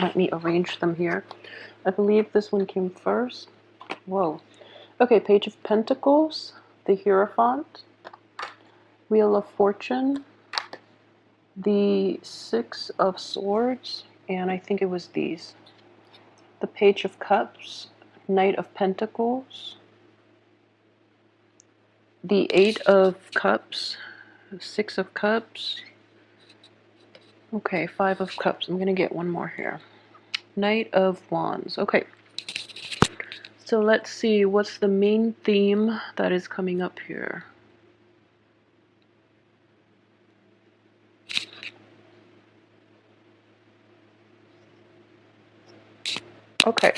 let me arrange them here. I believe this one came first. Whoa. Okay, Page of Pentacles, the Hierophant, Wheel of Fortune, the Six of Swords, and I think it was these. The Page of Cups, Knight of Pentacles, the Eight of Cups, Six of Cups. Okay, Five of Cups. I'm going to get one more here. Knight of Wands. Okay. So let's see, what's the main theme that is coming up here? Okay,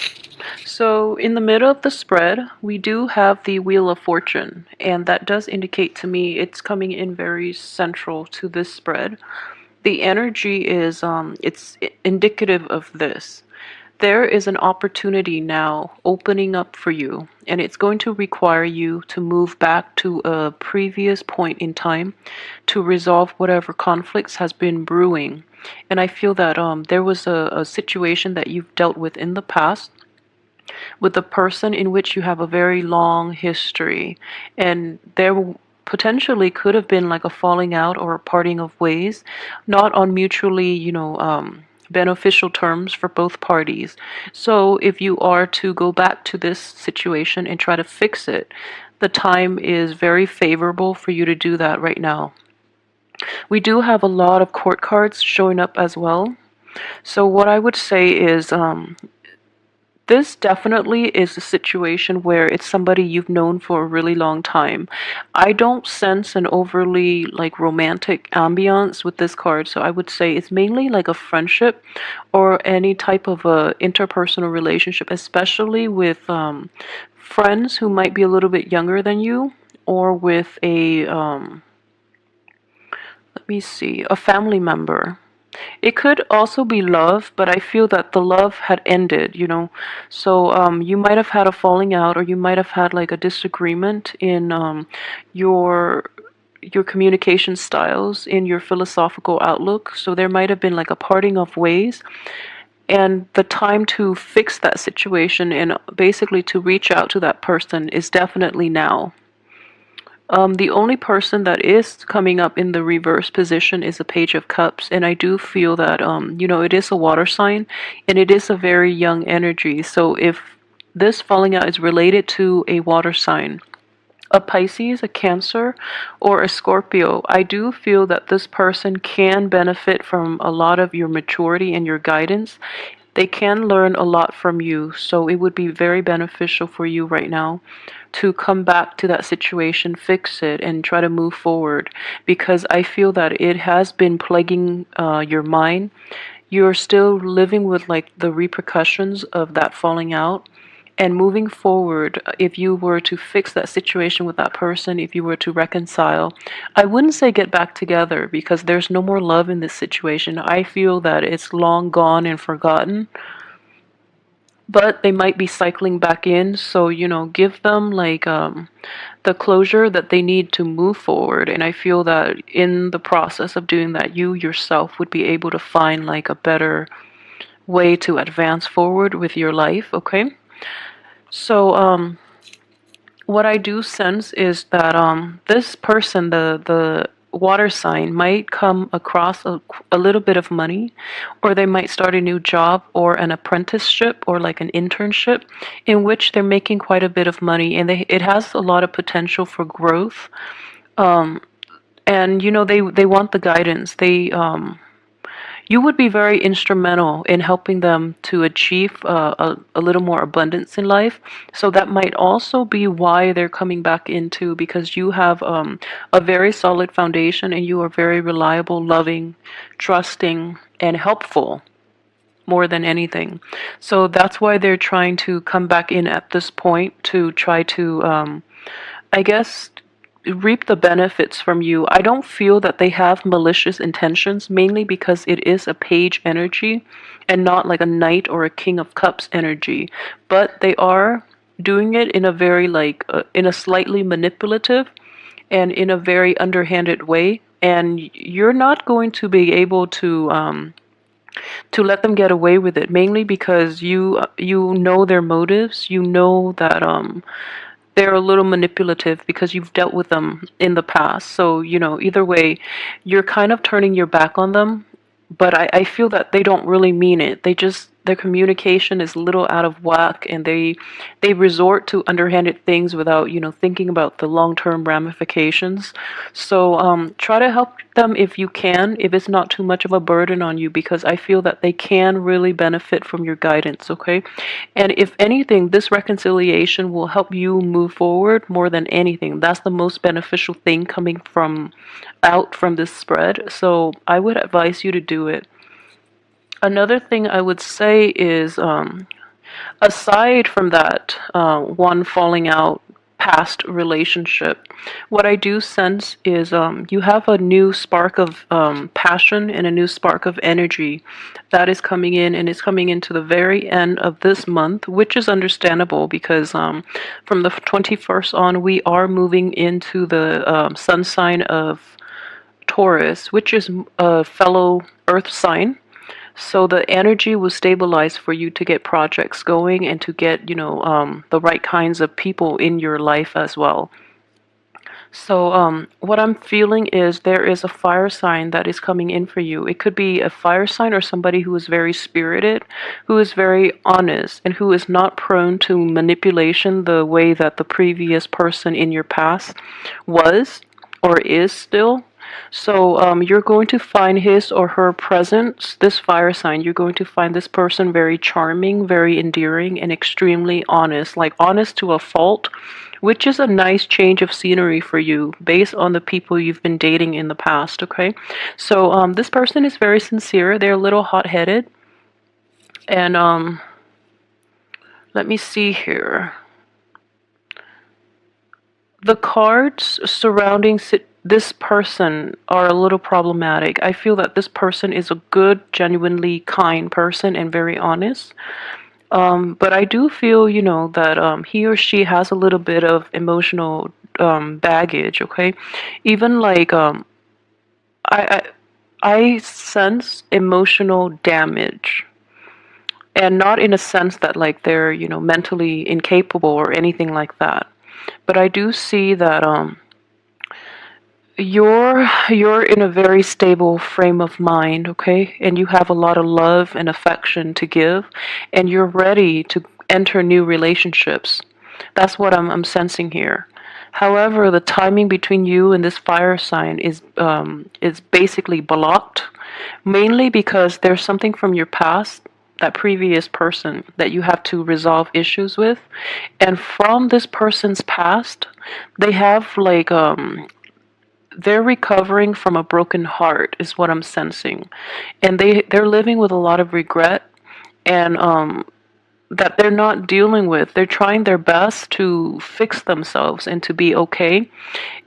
so in the middle of the spread, we do have the Wheel of Fortune, and that does indicate to me it's coming in very central to this spread. The energy is, it's indicative of this. There is an opportunity now opening up for you, and it's going to require you to move back to a previous point in time to resolve whatever conflicts has been brewing. And I feel that there was a situation that you've dealt with in the past with a person in which you have a very long history, and there potentially could have been like a falling out or a parting of ways, not on mutually, beneficial terms for both parties. So if you are to go back to this situation and try to fix it, the time is very favorable for you to do that right now. We do have a lot of court cards showing up as well. So what I would say is this definitely is a situation where it's somebody you've known for a really long time. I don't sense an overly like romantic ambiance with this card, so I would say it's mainly like a friendship or any type of a interpersonal relationship, especially with friends who might be a little bit younger than you, or with a let me see, a family member. It could also be love, but I feel that the love had ended. So you might have had a falling out, or you might have had like a disagreement in your your communication styles, in your philosophical outlook. So there might have been like a parting of ways, and the time to fix that situation and basically to reach out to that person is definitely now. The only person that is coming up in the reverse position is a Page of Cups, and I do feel that, it is a water sign, and it is a very young energy. So if this falling out is related to a water sign, a Pisces, a Cancer, or a Scorpio, I do feel that this person can benefit from a lot of your maturity and your guidance. They can learn a lot from you, so it would be very beneficial for you right now to come back to that situation, fix it, and try to move forward, because I feel that it has been plaguing your mind. You're still living with like the repercussions of that falling out. And moving forward, if you were to fix that situation with that person, if you were to reconcile, I wouldn't say get back together, because there's no more love in this situation. I feel that it's long gone and forgotten, but they might be cycling back in. So, give them like the closure that they need to move forward. And I feel that in the process of doing that, you yourself would be able to find like a better way to advance forward with your life, okay? So, what I do sense is that this person, the water sign, might come across a little bit of money, or they might start a new job or an apprenticeship or like an internship in which they're making quite a bit of money, and it has a lot of potential for growth. And they want the guidance. You would be very instrumental in helping them to achieve a little more abundance in life. So that might also be why they're coming back into, because you have a very solid foundation, and you are very reliable, loving, trusting, and helpful more than anything. So that's why they're trying to come back in at this point to try to, I guess, reap the benefits from you. I don't feel that they have malicious intentions, mainly because it is a page energy and not like a knight or a king of cups energy. But they are doing it in a very like in a slightly manipulative and in a very underhanded way. And you're not going to be able to to let them get away with it, mainly because you know their motives. You know that they're a little manipulative because you've dealt with them in the past. So, either way, you're kind of turning your back on them, but I feel that they don't really mean it. Their communication is a little out of whack, and they resort to underhanded things without, thinking about the long-term ramifications. So try to help them if you can, if it's not too much of a burden on you, because I feel that they can really benefit from your guidance, okay? And if anything, this reconciliation will help you move forward more than anything. That's the most beneficial thing coming out from this spread. So I would advise you to do it. Another thing I would say is, aside from that, one falling out past relationship, what I do sense is you have a new spark of passion and a new spark of energy that is coming in, and it's coming into the very end of this month, which is understandable because from the 21st on, we are moving into the sun sign of Taurus, which is a fellow earth sign. So the energy will stabilize for you to get projects going and to get, the right kinds of people in your life as well. So what I'm feeling is there is a fire sign that is coming in for you. It could be a fire sign or somebody who is very spirited, who is very honest, and who is not prone to manipulation the way that the previous person in your past was or is still. So you're going to find his or her presence, this fire sign, you're going to find this person very charming, very endearing, and extremely honest, like honest to a fault, which is a nice change of scenery for you based on the people you've been dating in the past, okay? So this person is very sincere. They're a little hot-headed. And let me see here. The cards surrounding this person are a little problematic. I feel that this person is a good, genuinely kind person and very honest. But I do feel, that he or she has a little bit of emotional baggage, okay? Even like I, I sense emotional damage. And not in a sense that like they're, mentally incapable or anything like that. But I do see that you're in a very stable frame of mind, okay? And you have a lot of love and affection to give, and you're ready to enter new relationships. That's what I'm sensing here. However, the timing between you and this fire sign is basically blocked, mainly because there's something from your past, that previous person, that you have to resolve issues with. And from this person's past, they have like they're recovering from a broken heart is what I'm sensing. And they're living with a lot of regret, and that they're not dealing with. They're trying their best to fix themselves and to be okay.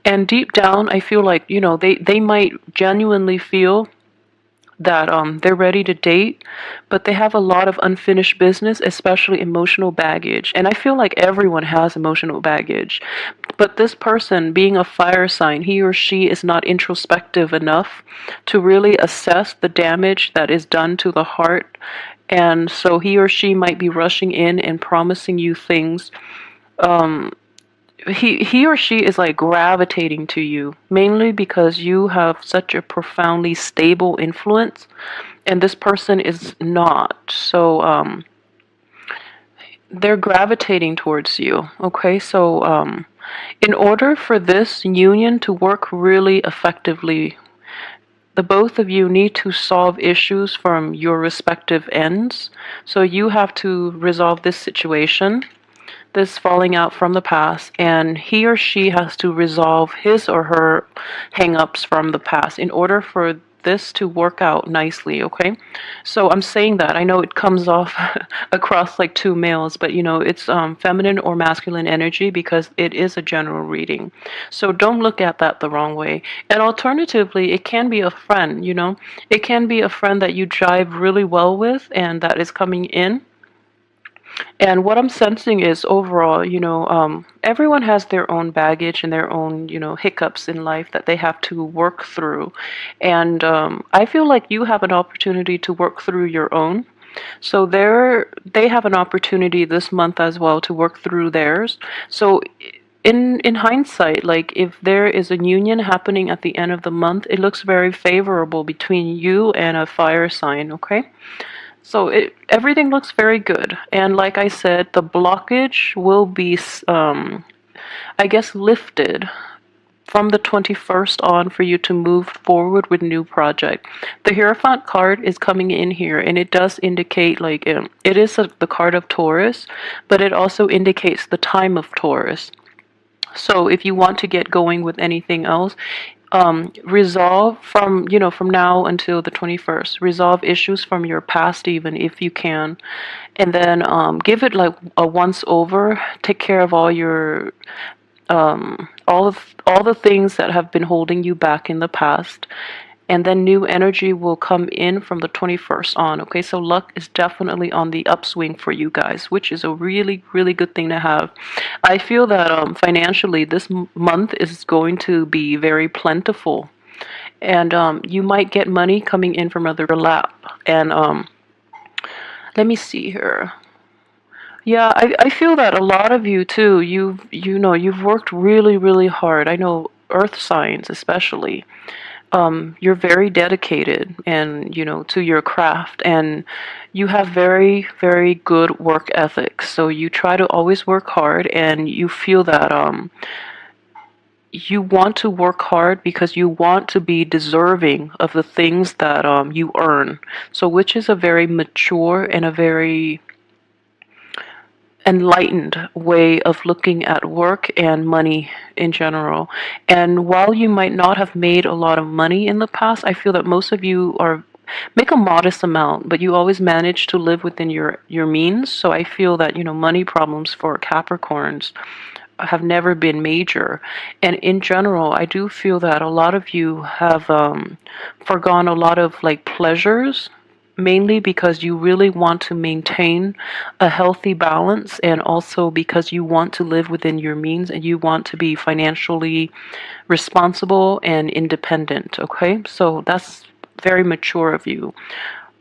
And deep down, I feel like, they might genuinely feel that they're ready to date, but they have a lot of unfinished business, especially emotional baggage. And I feel like everyone has emotional baggage. But this person, being a fire sign, he or she is not introspective enough to really assess the damage that is done to the heart. And so he or she might be rushing in and promising you things. He or she is like gravitating to you mainly because you have such a profoundly stable influence, and this person is not. So they're gravitating towards you, okay? So in order for this union to work really effectively, the both of you need to solve issues from your respective ends. So you have to resolve this situation, this falling out from the past, and he or she has to resolve his or her hang-ups from the past in order for this to work out nicely, okay? So I'm saying that. I know it comes off across like two males, but it's feminine or masculine energy because it is a general reading. So don't look at that the wrong way. And alternatively, it can be a friend, It can be a friend that you jive really well with and that is coming in. And what I'm sensing is overall, everyone has their own baggage and their own, hiccups in life that they have to work through. And I feel like you have an opportunity to work through your own. So they have an opportunity this month as well to work through theirs. So in hindsight, like if there is a union happening at the end of the month, it looks very favorable between you and a fire sign, okay? So everything looks very good. And like I said, the blockage will be, I guess, lifted from the 21st on for you to move forward with new project. The Hierophant card is coming in here, and it does indicate like it is the card of Taurus, but it also indicates the time of Taurus. So if you want to get going with anything else, resolve from now until the 21st, resolve issues from your past even if you can, and then give it like a once over, take care of all the things that have been holding you back in the past, and then new energy will come in from the 21st on. Okay, so luck is definitely on the upswing for you guys, which is a really, really good thing to have. I feel that financially, this month is going to be very plentiful, and you might get money coming in from other lap. And let me see here. Yeah, I feel that a lot of you too. You've worked really, really hard. I know earth signs especially. You're very dedicated and to your craft, and you have very, very good work ethics. So you try to always work hard, and you feel that you want to work hard because you want to be deserving of the things that you earn. So which is a very mature and a very enlightened way of looking at work and money in general. And while you might not have made a lot of money in the past, I feel that most of you are make a modest amount, but you always manage to live within your means. So I feel that, money problems for Capricorns have never been major. And in general, I do feel that a lot of you have forgone a lot of like pleasures, mainly because you really want to maintain a healthy balance, and also because you want to live within your means and you want to be financially responsible and independent. Okay, so that's very mature of you.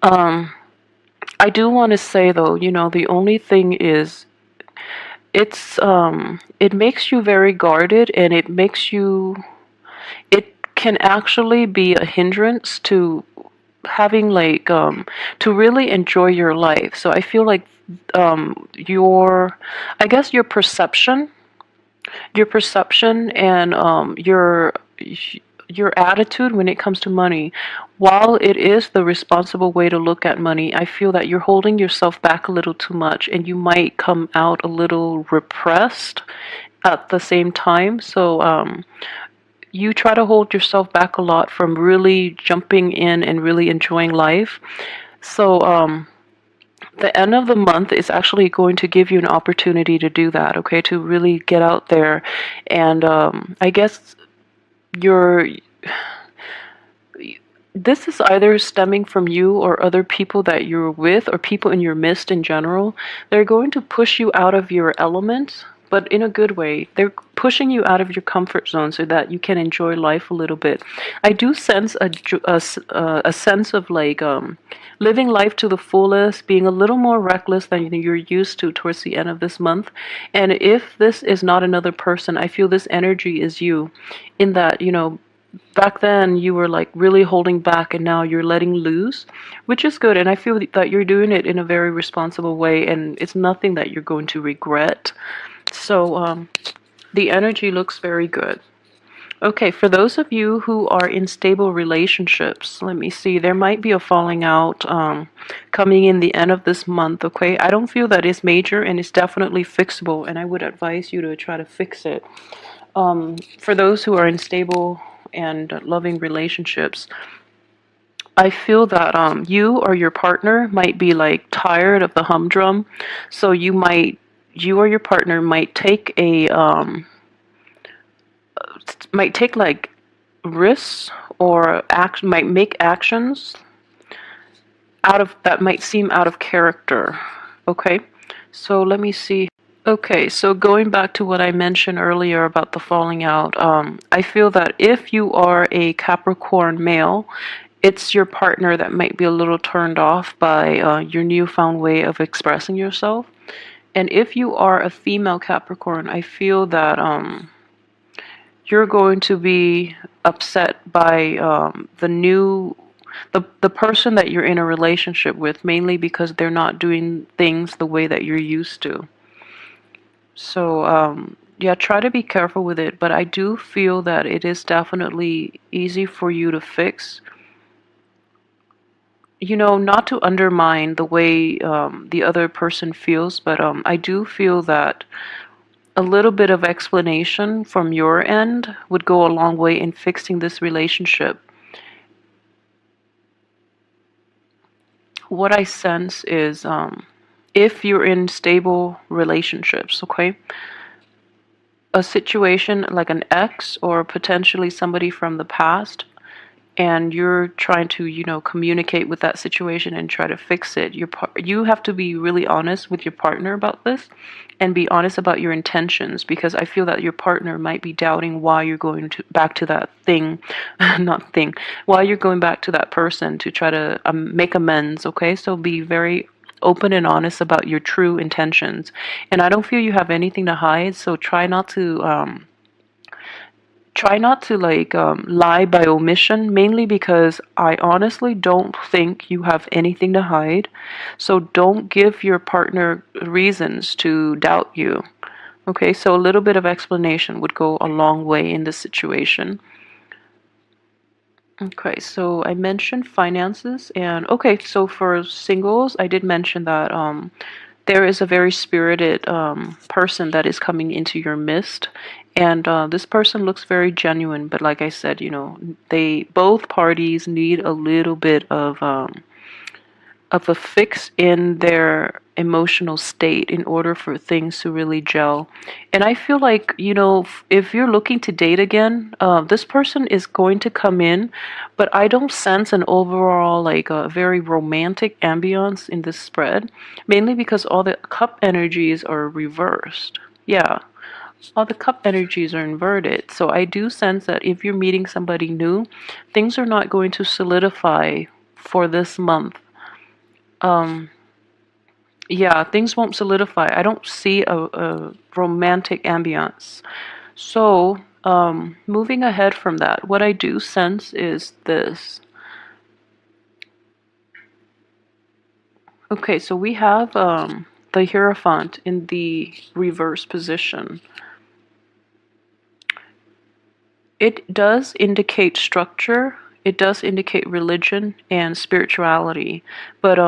I do want to say though, the only thing is it makes you very guarded, and it can actually be a hindrance to having like to really enjoy your life. So I feel like your I guess your perception and your attitude when it comes to money, while it is the responsible way to look at money, I feel that you're holding yourself back a little too much, and you might come out a little repressed at the same time. So you try to hold yourself back a lot from really jumping in and really enjoying life. So the end of the month is actually going to give you an opportunity to do that, okay? To really get out there. And I guess you're this is either stemming from you or other people that you're with, or people in your midst in general. They're going to push you out of your element, but in a good way. They're pushing you out of your comfort zone so that you can enjoy life a little bit. I do sense a sense of like living life to the fullest, being a little more reckless than you're used to towards the end of this month. And if this is not another person, I feel this energy is you, in that, back then you were like really holding back, and now you're letting loose, which is good. And I feel that you're doing it in a very responsible way, and it's nothing that you're going to regret. So the energy looks very good. Okay, for those of you who are in stable relationships, let me see, there might be a falling out coming in the end of this month, okay? I don't feel that it's major, and it's definitely fixable, and I would advise you to try to fix it. For those who are in stable and loving relationships, I feel that you or your partner might be like tired of the humdrum. So you or your partner might take like risks, or might make actions out of that might seem out of character. Okay, So let me see. Okay, so going back to what I mentioned earlier about the falling out, I feel that if you are a Capricorn male, it's your partner that might be a little turned off by your newfound way of expressing yourself. And if you are a female Capricorn, I feel that you're going to be upset by the person that you're in a relationship with, mainly because they're not doing things the way that you're used to. So, yeah, try to be careful with it, but I do feel that it is definitely easy for you to fix. Not to undermine the way the other person feels, but I do feel that a little bit of explanation from your end would go a long way in fixing this relationship. What I sense is if you're in stable relationships, okay, a situation like an ex or potentially somebody from the past, and you're trying to communicate with that situation and try to fix it, you have to be really honest with your partner about this and be honest about your intentions, because I feel that your partner might be doubting why you're going to back to that thing not thing why you're going back to that person to try to make amends. Okay, so be very open and honest about your true intentions, and I don't feel you have anything to hide, so try not to like lie by omission, mainly because I honestly don't think you have anything to hide. So don't give your partner reasons to doubt you. Okay, so a little bit of explanation would go a long way in this situation. Okay, so I mentioned finances, and okay, so for singles, I did mention that there is a very spirited person that is coming into your midst, and this person looks very genuine. But like I said, they both parties need a little bit of a fix in their emotional state in order for things to really gel. And I feel like, if you're looking to date again, this person is going to come in, but I don't sense an overall, like, a very romantic ambiance in this spread, mainly because all the cup energies are reversed. Yeah. All the cup energies are inverted. So I do sense that if you're meeting somebody new, things are not going to solidify for this month. Um, yeah, things won't solidify. I don't see a romantic ambiance. So, moving ahead from that, what I do sense is this. Okay, so we have the Hierophant in the reverse position. It does indicate structure, it does indicate religion and spirituality, but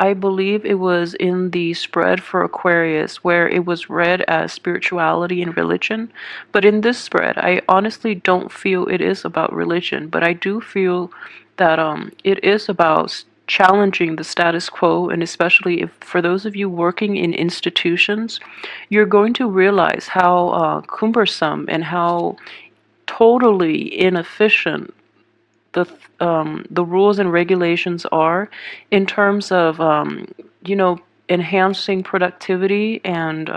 I believe it was in the spread for Aquarius where it was read as spirituality and religion. But in this spread, I honestly don't feel it is about religion, but I do feel that it is about challenging the status quo, and especially if for those of you working in institutions, you're going to realize how cumbersome and how totally inefficient the rules and regulations are in terms of you know enhancing productivity and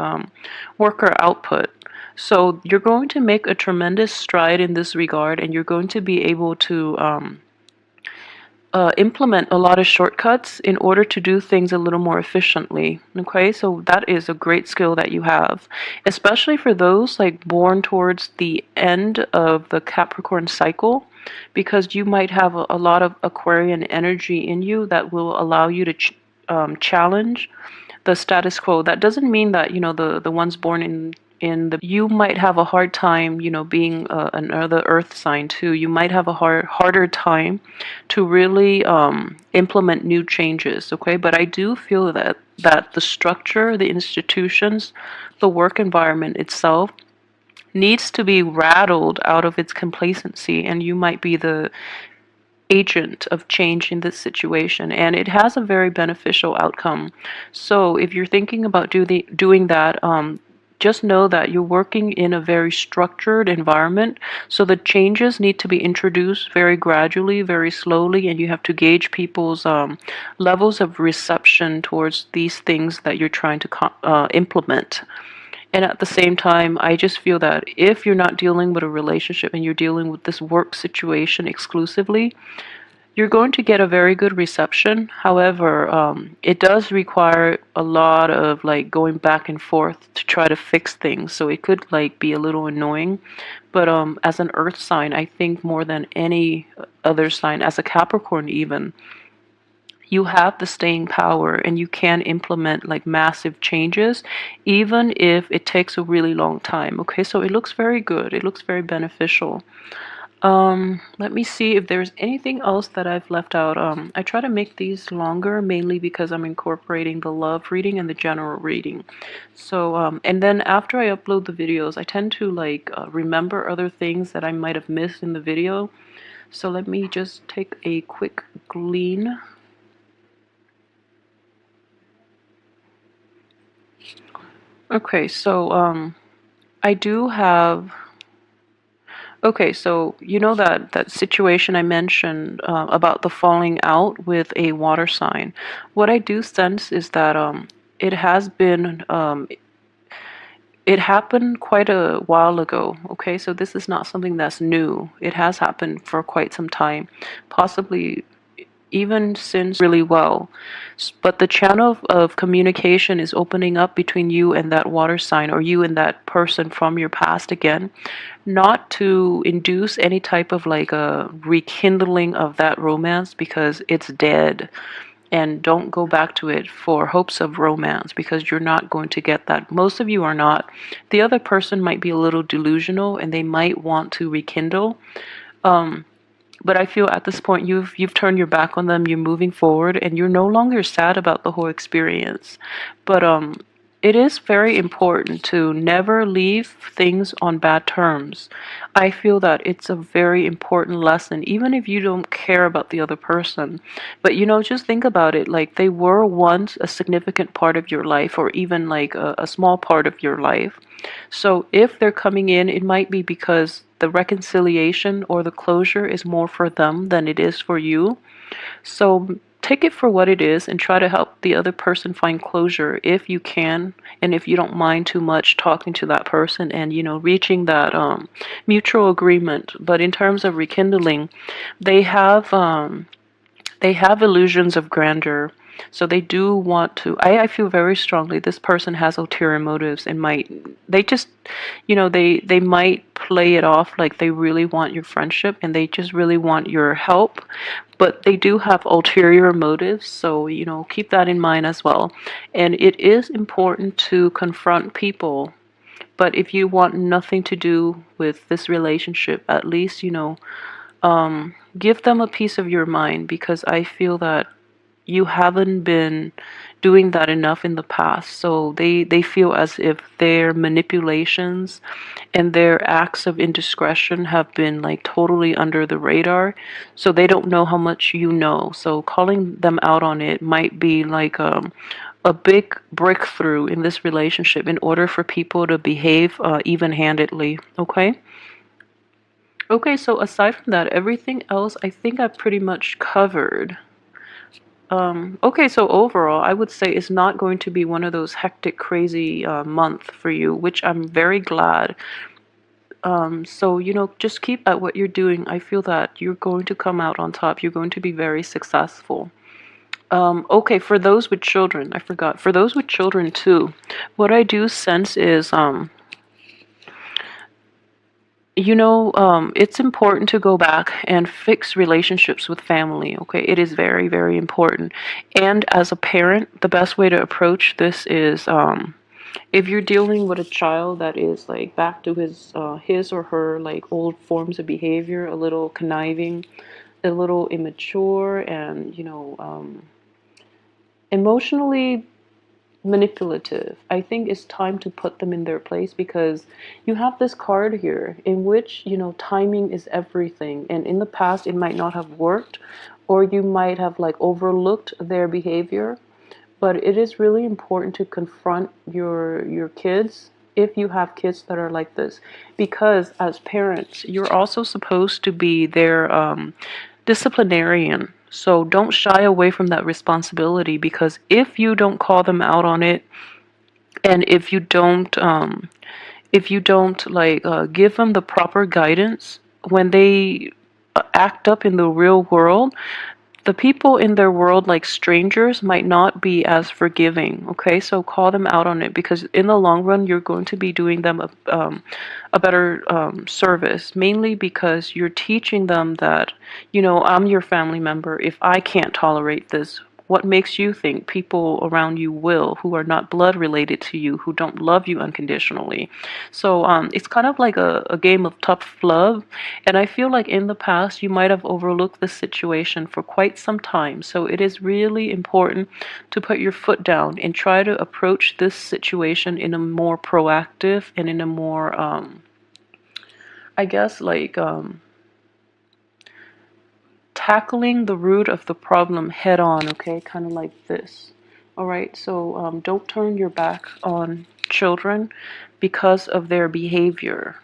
worker output. So you're going to make a tremendous stride in this regard, and you're going to be able to implement a lot of shortcuts in order to do things a little more efficiently. Okay, so that is a great skill that you have, especially for those like born towards the end of the Capricorn cycle, because you might have a lot of Aquarian energy in you that will allow you to challenge the status quo. That doesn't mean that the ones born in the you might have a hard time being another earth sign too. You might have a harder time to really implement new changes. Okay, but I do feel that the structure, the institutions, the work environment itself needs to be rattled out of its complacency, and you might be the agent of change in this situation, and it has a very beneficial outcome. So if you're thinking about doing that, just know that you're working in a very structured environment. So the changes need to be introduced very gradually, very slowly, and you have to gauge people's levels of reception towards these things that you're trying to implement. And at the same time, I just feel that if you're not dealing with a relationship and you're dealing with this work situation exclusively, you're going to get a very good reception. However, it does require a lot of like going back and forth to try to fix things. So it could like be a little annoying. But as an earth sign, I think more than any other sign, as a Capricorn even, you have the staying power and you can implement like massive changes, even if it takes a really long time. Okay, so it looks very good. It looks very beneficial. Let me see if there's anything else that I've left out. I try to make these longer mainly because I'm incorporating the love reading and the general reading. So, and then after I upload the videos, I tend to like remember other things that I might have missed in the video. So let me just take a quick glean. Okay, so I do have. Okay, so you know that situation I mentioned about the falling out with a water sign. What I do sense is that it has been it happened quite a while ago. Okay, so this is not something that's new. It has happened for quite some time, possibly even since really well. But the channel of communication is opening up between you and that water sign, or you and that person from your past again, not to induce any type of like a rekindling of that romance because it's dead. And don't go back to it for hopes of romance because you're not going to get that. Most of you are not. The other person might be a little delusional and they might want to rekindle. But I feel at this point you've turned your back on them, you're moving forward, and you're no longer sad about the whole experience. But it is very important to never leave things on bad terms. I feel that it's a very important lesson, even if you don't care about the other person. But you know, just think about it like they were once a significant part of your life, or even like a small part of your life. So if they're coming in, it might be because the reconciliation or the closure is more for them than it is for you. So take it for what it is and try to help the other person find closure if you can, and if you don't mind too much talking to that person and you know reaching that mutual agreement. But in terms of rekindling, they have they have illusions of grandeur. So they do want to. I feel very strongly this person has ulterior motives and might. They just, you know, they might play it off like they really want your friendship and they just really want your help. But they do have ulterior motives. So, you know, keep that in mind as well. And it is important to confront people. But if you want nothing to do with this relationship, at least, you know, give them a piece of your mind because I feel that you haven't been doing that enough in the past. So they feel as if their manipulations and their acts of indiscretion have been like totally under the radar. So they don't know how much you know. So calling them out on it might be like a big breakthrough in this relationship in order for people to behave even-handedly. Okay? Okay, so aside from that, everything else I think I've pretty much covered. Okay, so overall, I would say it's not going to be one of those hectic, crazy month for you, which I'm very glad. So, you know, just keep at what you're doing. I feel that you're going to come out on top. You're going to be very successful. Okay, for those with children, I forgot. For those with children too, what I do sense is, you know, it's important to go back and fix relationships with family, okay? It is very, very important. And as a parent, the best way to approach this is if you're dealing with a child that is like back to his or her like old forms of behavior, a little conniving, a little immature, and you know, emotionally manipulative. I think it's time to put them in their place because you have this card here in which, you know, timing is everything. And in the past, it might not have worked, or you might have like overlooked their behavior. But it is really important to confront your kids if you have kids that are like this, because as parents you're also supposed to be their disciplinarian. So don't shy away from that responsibility, because if you don't call them out on it, and if you don't like give them the proper guidance when they act up in the real world, the people in their world, like strangers, might not be as forgiving. Okay, so call them out on it, because in the long run you're going to be doing them a better service, mainly because you're teaching them that, I'm your family member. If I can't tolerate this, what makes you think people around you will, who are not blood related to you, who don't love you unconditionally? So it's kind of like a game of tough love. And I feel like in the past you might have overlooked this situation for quite some time. So it is really important to put your foot down and try to approach this situation in a more proactive and in a more, I guess, like tackling the root of the problem head on, okay? Kind of like this. All right, so don't turn your back on children because of their behavior.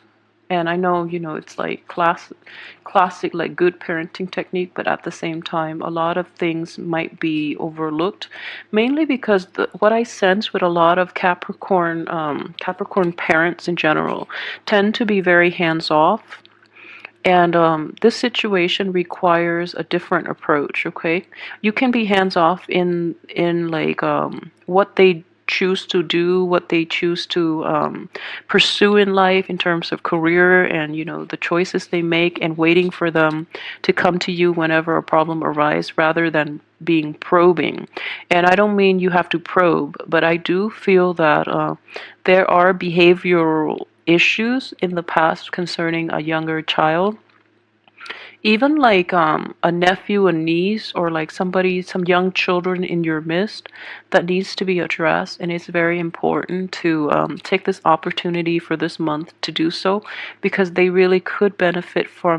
And I know, it's like classic, like good parenting technique, but at the same time, a lot of things might be overlooked, mainly because what I sense with a lot of Capricorn parents in general tend to be very hands off. And this situation requires a different approach. Okay, you can be hands off in like what they choose to do, what they choose to pursue in life in terms of career, and the choices they make, and waiting for them to come to you whenever a problem arises, rather than being probing. And I don't mean you have to probe, but I do feel that there are behavioral issues in the past concerning a younger child, even like a nephew, a niece, or like some young children in your midst, that needs to be addressed. And it's very important to take this opportunity for this month to do so, because they really could benefit from